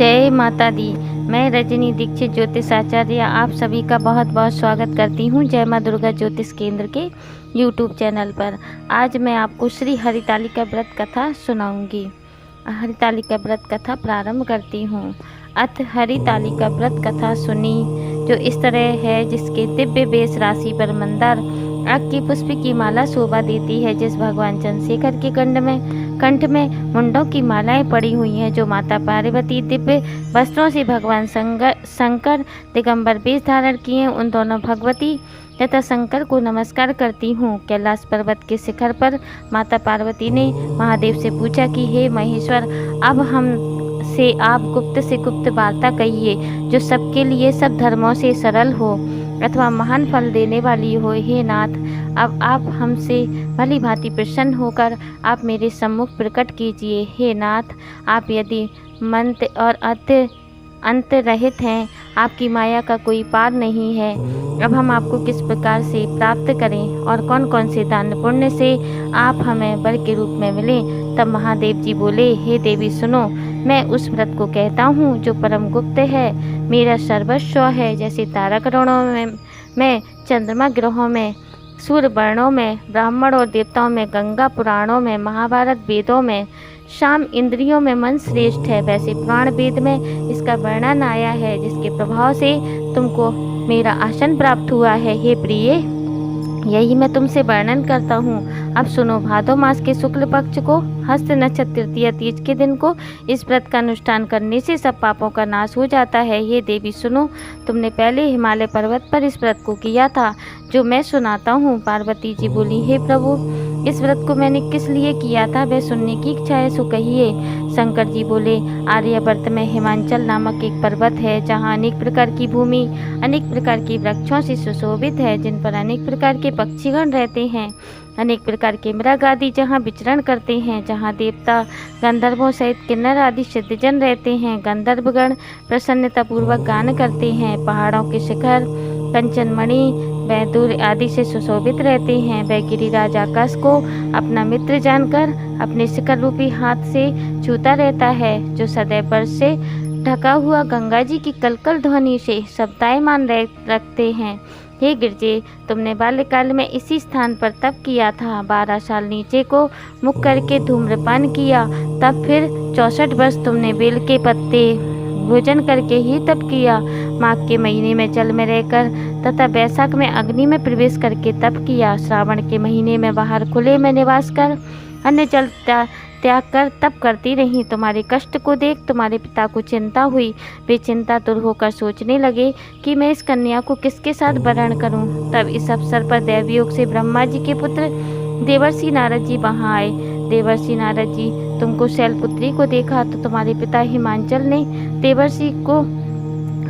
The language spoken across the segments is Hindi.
जय माता दी। मैं रजनी दीक्षित ज्योतिष आचार्य आप सभी का बहुत बहुत स्वागत करती हूँ जय माँ दुर्गा ज्योतिष केंद्र के यूट्यूब चैनल पर। आज मैं आपको श्री हरितालिका व्रत कथा सुनाऊंगी। हरितालिका व्रत कथा प्रारंभ करती हूँ। अथ हरितालिका व्रत कथा सुनी, जो इस तरह है। जिसके दिव्य बेस राशि पर मंदार आग की पुष्प की माला शोभा देती है, जिस भगवान चंद्रशेखर के कंठ में मुंडों की मालाएं पड़ी हुई हैं, जो माता पार्वती दिव्य वस्त्रों से भगवान शंकर दिगंबर वेश धारण किए, उन दोनों भगवती तथा शंकर को नमस्कार करती हूँ। कैलाश पर्वत के शिखर पर माता पार्वती ने महादेव से पूछा कि हे महेश्वर, अब हम से आप गुप्त से गुप्त वार्ता कहिए, जो सबके लिए सब धर्मों से सरल हो अथवा महान फल देने वाली हो। हे नाथ, अब आप हमसे भली भांति प्रसन्न होकर आप मेरे सम्मुख प्रकट कीजिए। हे नाथ, आप यदि मंत्र और अंत रहित हैं, आपकी माया का कोई पार नहीं है। अब हम आपको किस प्रकार से प्राप्त करें और कौन कौन से दान पुण्य से आप हमें वर के रूप में मिलें। तब महादेव जी बोले, हे देवी सुनो, मैं उस व्रत को कहता हूँ जो परम गुप्त है, मेरा सर्वस्व है। जैसे तारा ग्रहों में चंद्रमा ग्रहों में, सूर्य वर्णों में, ब्राह्मण और देवताओं में, गंगा पुराणों में, महाभारत वेदों में, शाम इंद्रियों में मन श्रेष्ठ है, वैसे पुराण वेद में इसका वर्णन आया है, जिसके प्रभाव से तुमको मेरा आसन प्राप्त हुआ है। हे प्रिय, यही मैं तुमसे वर्णन करता हूँ। अब सुनो, भादो मास के शुक्ल पक्ष को हस्त नक्षत्र तृतीया तीज के दिन को इस व्रत का अनुष्ठान करने से सब पापों का नाश हो जाता है। ये देवी सुनो, तुमने पहले हिमालय पर्वत पर इस व्रत को किया था, जो मैं सुनाता हूँ। पार्वती जी बोली, हे प्रभु, इस व्रत को मैंने किस लिए किया था, वह सुनने की इच्छा है, सो कहिए। शंकर जी बोले, आर्यावर्त में हिमांचल नामक एक पर्वत है, जहाँ अनेक प्रकार की भूमि अनेक प्रकार की वृक्षों से सुशोभित है, जिन पर अनेक प्रकार के पक्षीगण रहते हैं, अनेक प्रकार के मृग आदि जहाँ विचरण करते हैं, जहाँ देवता गंधर्वों सहित किन्नर आदि सिद्धजन रहते हैं। गंधर्वगण प्रसन्नतापूर्वक गान करते हैं। पहाड़ों के शिखर कंचनमणि बैदूर आदि से सुशोभित रहते हैं। वह गिरिराज आकाश को अपना मित्र जानकर अपने शिखर रूपी हाथ से छूता रहता है, जो सदैव वर्ष से ढका हुआ गंगा जी की कलकल ध्वनि से शब्दायमान रखते हैं। हे गिरजे, तुमने बाल्यकाल में इसी स्थान पर तप किया था। 12 साल नीचे को मुख करके धूम्रपान किया, तब फिर 64 वर्ष तुमने बेल के पत्ते भोजन करके ही तप किया। माघ के महीने में जल में रहकर तथा बैसाख में अग्नि में प्रवेश करके तप किया। श्रावण के महीने में बाहर खुले में निवास कर अन्य जल त्याग कर तप करती रही। तुम्हारे कष्ट को देख तुम्हारे पिता को चिंता हुई। वे चिंता दूर होकर सोचने लगे कि मैं इस कन्या को किसके साथ वरण करूं। तब इस अवसर पर दैवयोग से ब्रह्मा जी के पुत्र देवर्षि नारद जी वहां आए। देवर्षि नारद जी, तुमको शैलपुत्री को देखा तो तुम्हारे पिता हिमांचल ने देवर्षि को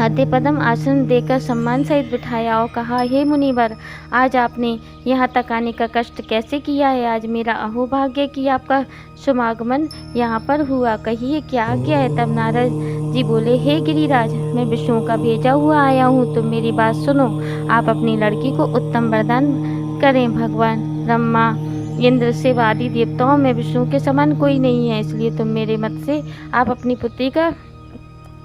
आद्य पदम आसन देकर सम्मान सहित बिठाया और कहा, हे मुनिवर, आज आपने यहाँ तक आने का कष्ट कैसे किया है। आज मेरा अहोभाग्य कि आपका शुभागमन यहाँ पर हुआ। कहिए क्या आज्ञा है। तब नारद जी बोले, हे गिरिराज, मैं विष्णु का भेजा हुआ आया हूँ, तुम मेरी बात सुनो। आप अपनी लड़की को उत्तम वरदान करें। भगवान ब्रह्मा इंद्र शिव आदि देवताओं में विष्णु के समान कोई नहीं है, इसलिए तुम मेरे मत से आप अपनी पुत्री का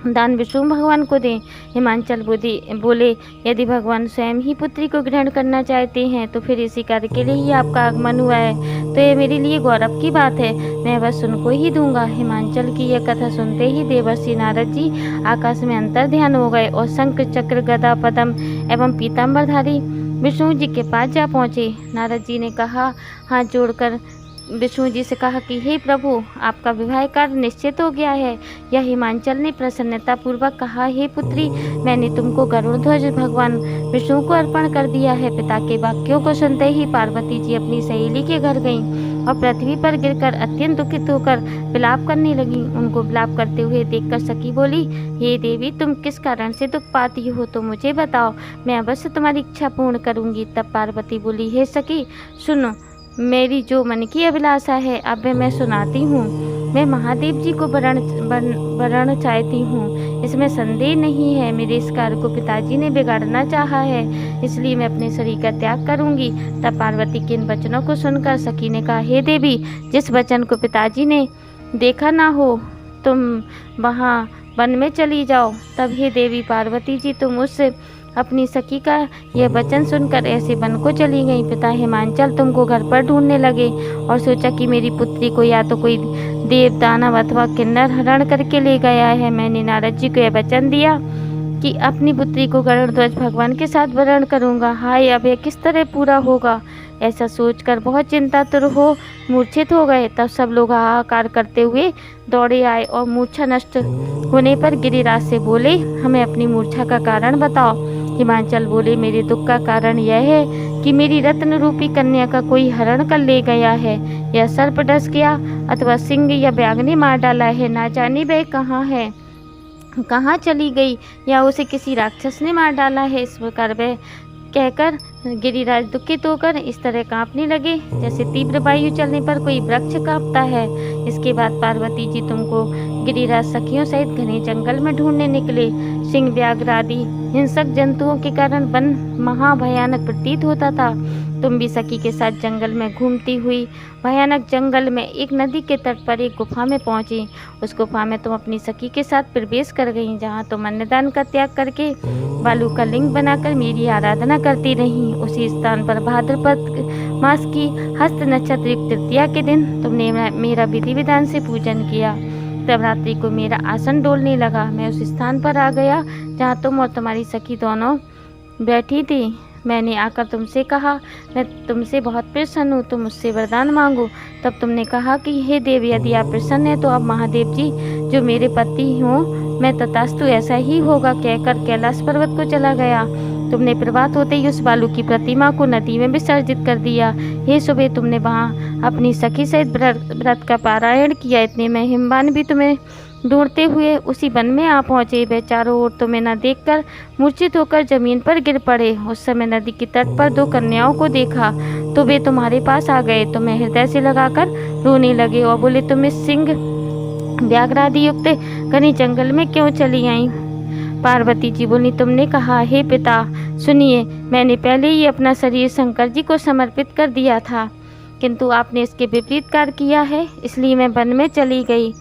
दान विष्णु भगवान को दें। हिमांचल बोले, यदि भगवान स्वयं ही पुत्री को ग्रहण करना चाहते हैं तो फिर इसी कार्य के लिए ही आपका आगमन हुआ है, तो ये मेरे लिए गौरव की बात है। मैं बस उनको ही दूंगा। हिमांचल की यह कथा सुनते ही देवर्षि नारद जी आकाश में अंतर ध्यान हो गए और शंख चक्र गदा पद्म एवं पीताम्बरधारी विष्णु जी के पास जा पहुँचे। नारद जी ने कहा, हाथ जोड़कर विष्णु जी से कहा कि हे प्रभु, आपका विवाह कार्य निश्चित हो गया है। यह हिमांचल ने प्रसन्नता पूर्वक कहा, हे पुत्री, मैंने तुमको गरुड़ ध्वज भगवान विष्णु को अर्पण कर दिया है। पिता के वाक्यों को सुनते ही पार्वती जी अपनी सहेली के घर गईं और पृथ्वी पर गिरकर अत्यंत दुखित होकर विलाप करने लगी। उनको विलाप करते हुए देखकर सखी बोली, हे देवी, तुम किस कारण से दुख पाती हो तो मुझे बताओ, मैं अवश्य तुम्हारी इच्छा पूर्ण करूंगी। तब पार्वती बोली, हे सखी सुनो, मेरी जो मन की अभिलाषा है अब मैं सुनाती हूँ। मैं महादेव जी को वरण चाहती हूँ, इसमें संदेह नहीं है। मेरे इस कार्य को पिताजी ने बिगाड़ना चाहा है, इसलिए मैं अपने शरीर का त्याग करूँगी। तब पार्वती के इन वचनों को सुनकर सखी ने कहा, हे देवी, जिस वचन को पिताजी ने देखा ना हो तुम वहाँ वन में चली जाओ। तब हे देवी पार्वती जी तुम उस अपनी सखी का यह वचन सुनकर ऐसे वन को चली गई। पिता हिमांचल तुमको घर पर ढूंढने लगे और सोचा कि मेरी पुत्री को या तो कोई देव दानव अथवा किन्नर हरण करके ले गया है। मैंने नारद जी को यह वचन दिया कि अपनी पुत्री को गरुड़ध्वज भगवान के साथ वरण करूंगा। हाय अब यह किस तरह पूरा होगा। ऐसा सोचकर बहुत चिंतातुर हो मूर्छित हो गए। तब सब लोग हाहाकार करते हुए दौड़े आए और मूर्छा नष्ट होने पर गिरिराज से बोले, हमें अपनी मूर्छा का कारण बताओ। हिमांचल बोले, मेरे दुख का कारण यह है कि मेरी रत्न रूपी कन्या का कोई हरण कर ले गया है। यह सर्प डस गया अथवा सिंह या व्याघ्र मार डाला है। ना जाने वह कहाँ है, कहाँ चली गई, या उसे किसी राक्षस ने मार डाला है। इस प्रकार वह कहकर गिरिराज दुखित होकर इस तरह कांपने लगे जैसे तीव्र वायु चलने पर कोई वृक्ष कांपता है। इसके बाद पार्वती जी तुमको गिरिराज सखियों सहित घने जंगल में ढूंढने निकले। सिंह व्याघ्र आदि हिंसक जंतुओं के कारण वन महाभयानक प्रतीत होता था। तुम भी सखी के साथ जंगल में घूमती हुई भयानक जंगल में एक नदी के तट पर एक गुफा में पहुंची। उस गुफा में तुम अपनी सखी के साथ प्रवेश कर गई, जहां तुम अन्नदान का त्याग करके बालू का लिंग बनाकर मेरी आराधना करती रही। उसी स्थान पर भाद्रपद मास की हस्त नक्षत्र युक्त तृतीया के दिन तुमने मेरा विधि विधान से पूजन किया। तब रात्रि को मेरा आसन डोलने लगा। मैं उस स्थान पर आ गया जहाँ तुम और तुम्हारी सखी दोनों बैठी थी। मैंने आकर तुमसे कहा, मैं तुमसे बहुत प्रसन्न हूँ, तुम मुझसे वरदान मांगो। तब तुमने कहा कि हे देव, यदि आप प्रसन्न हैं तो अब महादेव जी जो मेरे पति हों, मैं तथास्तु ऐसा ही होगा कहकर कैलाश पर्वत को चला गया। तुमने प्रभात होते ही उस बालू की प्रतिमा को नदी में विसर्जित कर दिया। हे सुबह तुमने वहाँ अपनी सखी सहित व्रत का पारायण किया। इतने में हिमवान भी तुम्हें ढूंढते हुए उसी वन में आ पहुँचे। वे चारों ओर तुम्हें न देखकर मूर्छित होकर जमीन पर गिर पड़े। उस समय नदी के तट पर दो कन्याओं को देखा तो वे तुम्हारे पास आ गए। तुम्हें हृदय से लगाकर रोने लगे और बोले, तुम इस सिंह व्याघ्र आदि युक्त घने जंगल में क्यों चली आई। पार्वती जी बोली, तुमने कहा, हे पिता सुनिए, मैंने पहले ही अपना शरीर शंकर जी को समर्पित कर दिया था, किंतु आपने इसके विपरीत कार्य किया है, इसलिए मैं वन में चली गई।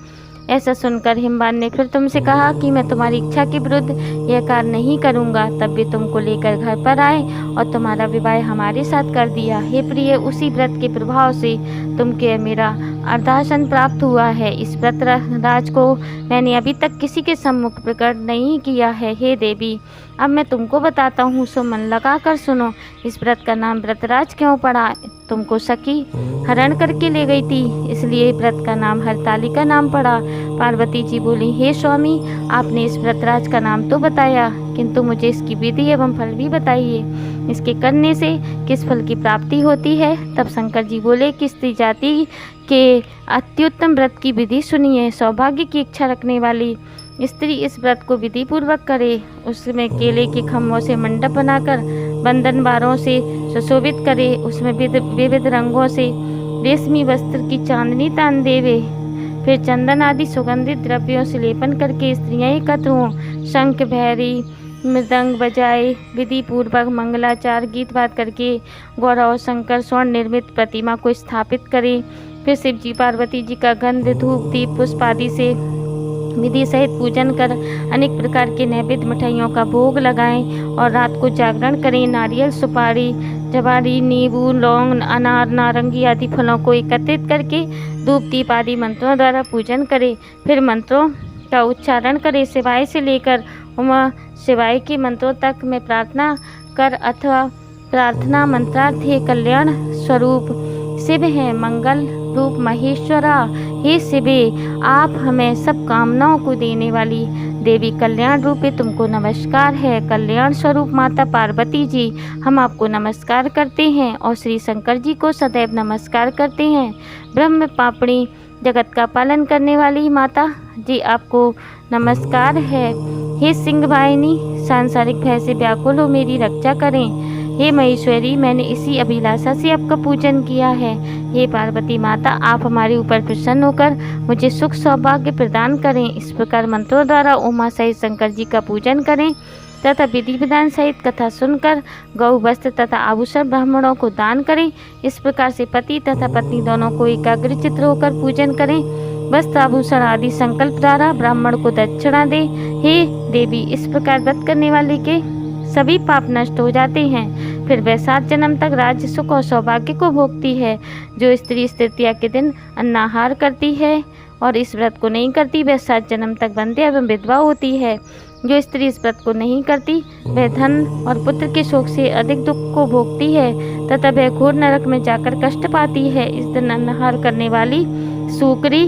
ऐसा सुनकर हिमवान ने फिर तुमसे कहा कि मैं तुम्हारी इच्छा के विरुद्ध यह कार्य नहीं करूँगा। तब वे तुमको लेकर घर पर आए और तुम्हारा विवाह हमारे साथ कर दिया। हे प्रिय, उसी व्रत के प्रभाव से तुमके मेरा अर्धासन प्राप्त हुआ है। इस व्रत राज को मैंने अभी तक किसी के सम्मुख प्रकट नहीं किया है। हे देवी, अब मैं तुमको बताता हूँ, सो मन लगा कर सुनो। इस व्रत का नाम व्रतराज क्यों पड़ा। तुमको सखी हरण करके ले गई थी, इसलिए व्रत का नाम हरतालिका नाम पड़ा। पार्वती जी बोली, हे स्वामी, आपने इस व्रतराज का नाम तो बताया, किंतु मुझे इसकी विधि एवं फल भी बताइए। इसके करने से किस फल की प्राप्ति होती है। तब शंकर जी बोले कि स्त्री जाति के अत्युत्तम व्रत की विधि सुनिए। सौभाग्य की इच्छा रखने वाली स्त्री इस व्रत को विधि पूर्वक करे। उसमें केले के खम्भों से मंडप बनाकर बंधन बारों से सुशोभित करे। उसमें विविध रंगों से रेशमी वस्त्र की चांदनी तान देवे। फिर चंदन आदि सुगंधित द्रव्यों से लेपन करके स्त्रियां एकत्र हों। शंख भैरी मृदंग बजाए विधि पूर्वक मंगलाचार गीत बात करके गौरा और शंकर स्वर्ण निर्मित प्रतिमा को स्थापित करें। फिर शिव जी पार्वती जी का गंध धूप दीप पुष्प आदि से विधि सहित पूजन कर अनेक प्रकार के नैवेद्य मिठाइयों का भोग लगाएं और रात को जागरण करें। नारियल, सुपारी, जवारी, नींबू, लौंग, अनार, नारंगी आदि फलों को एकत्रित करके धूप दीप आदि मंत्रों द्वारा पूजन करें। फिर मंत्रों का उच्चारण करें। शिवाय से लेकर उमा शिवाय के मंत्रों तक में प्रार्थना कर अथवा प्रार्थना मंत्रार्थ हे कल्याण स्वरूप शिव है मंगल रूप महेश्वरा। हे शिवे, आप हमें सब कामनाओं को देने वाली देवी कल्याण रूपे तुमको नमस्कार है। कल्याण स्वरूप माता पार्वती जी, हम आपको नमस्कार करते हैं और श्री शंकर जी को सदैव नमस्कार करते हैं। ब्रह्म पापणी जगत का पालन करने वाली माता जी, आपको नमस्कार है। हे सिंह वाहिनी, सांसारिक भय से व्याकुल हो मेरी रक्षा करें। हे महेश्वरी, मैंने इसी अभिलाषा से आपका पूजन किया है। हे पार्वती माता, आप हमारे ऊपर प्रसन्न होकर मुझे सुख सौभाग्य प्रदान करें। इस प्रकार मंत्रों द्वारा उमा सहित शंकर जी का पूजन करें तथा विधि विधान सहित कथा सुनकर गौ वस्त्र तथा आभूषण ब्राह्मणों को दान करें। इस प्रकार से पति तथा पत्नी दोनों को एकाग्रचित्त होकर पूजन करें। वस्त्र आभूषण आदि संकल्प द्वारा ब्राह्मण को दक्षिणा दे। हे देवी, इस प्रकार व्रत करने वाले के सभी पाप नष्ट हो जाते हैं। फिर वह 7 जन्म तक राज्य, सुख और सौभाग्य को भोगती है। जो स्त्री इस तृतीया के दिन अन्नाहार करती है और इस व्रत को नहीं करती, वह 7 जन्म तक बंध्या एवं विधवा होती है। जो स्त्री इस व्रत को नहीं करती, वह धन और पुत्र के शोक से अधिक दुख को भोगती है तथा वह घोर नरक में जाकर कष्ट पाती है। इस दिन अन्नाहार करने वाली सूकरी,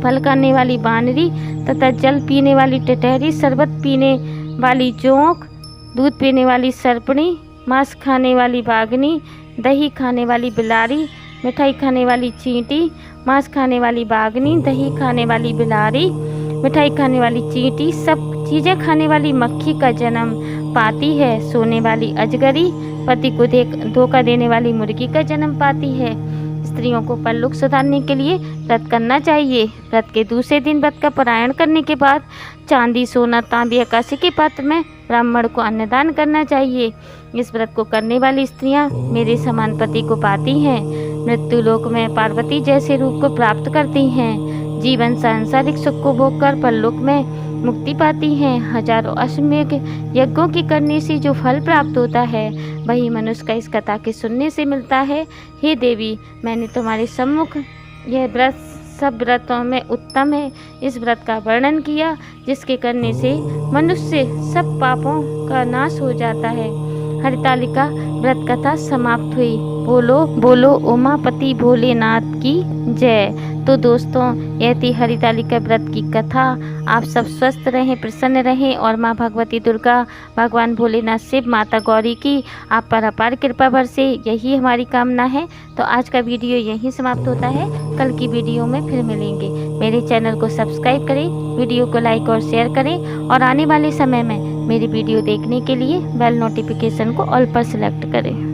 फल खाने वाली बानरी तथा जल पीने वाली टिटहरी, शरबत पीने वाली जोंक, दूध पीने वाली सर्पणी, मांस खाने वाली बाघनी, दही खाने वाली बिलारी, मिठाई खाने वाली चींटी, मांस खाने वाली बाघनी, दही खाने वाली बिलारी, मिठाई खाने वाली चींटी, सब चीज़ें खाने वाली मक्खी का जन्म पाती है। सोने वाली अजगरी, पति को धोखा देने वाली मुर्गी का जन्म पाती है। स्त्रियों को परलोक सुधारने के लिए व्रत करना चाहिए। व्रत के दूसरे दिन व्रत का पारायण करने के बाद चांदी, सोना, तांबे, आकाशी के पात्र में ब्राह्मण को अन्नदान करना चाहिए। इस व्रत को करने वाली स्त्रियां मेरे समान पति को पाती हैं, मृत्यु लोक में पार्वती जैसे रूप को प्राप्त करती हैं, जीवन सांसारिक सुख को भोग कर परलोक में मुक्ति पाती हैं। हजारों अश्वमेध यज्ञों के करने से जो फल प्राप्त होता है, वही मनुष्य का इस कथा के सुनने से मिलता है। हे देवी, मैंने तुम्हारे सम्मुख यह व्रत सब व्रतों में उत्तम है, इस व्रत का वर्णन किया, जिसके करने से मनुष्य सब पापों का नाश हो जाता है। हरितालिका व्रत कथा समाप्त हुई। बोलो बोलो उमापति भोलेनाथ की जय। तो दोस्तों, यह थी हरितालिका व्रत की कथा। आप सब स्वस्थ रहें, प्रसन्न रहें और माँ भगवती दुर्गा, भगवान भोलेनाथ, शिव, माता गौरी की आप पर अपार कृपा बरसे, यही हमारी कामना है। तो आज का वीडियो यहीं समाप्त होता है। कल की वीडियो में फिर मिलेंगे। मेरे चैनल को सब्सक्राइब करें, वीडियो को लाइक और शेयर करें और आने वाले समय में मेरी वीडियो देखने के लिए बेल नोटिफिकेशन को ऑल पर सिलेक्ट करें।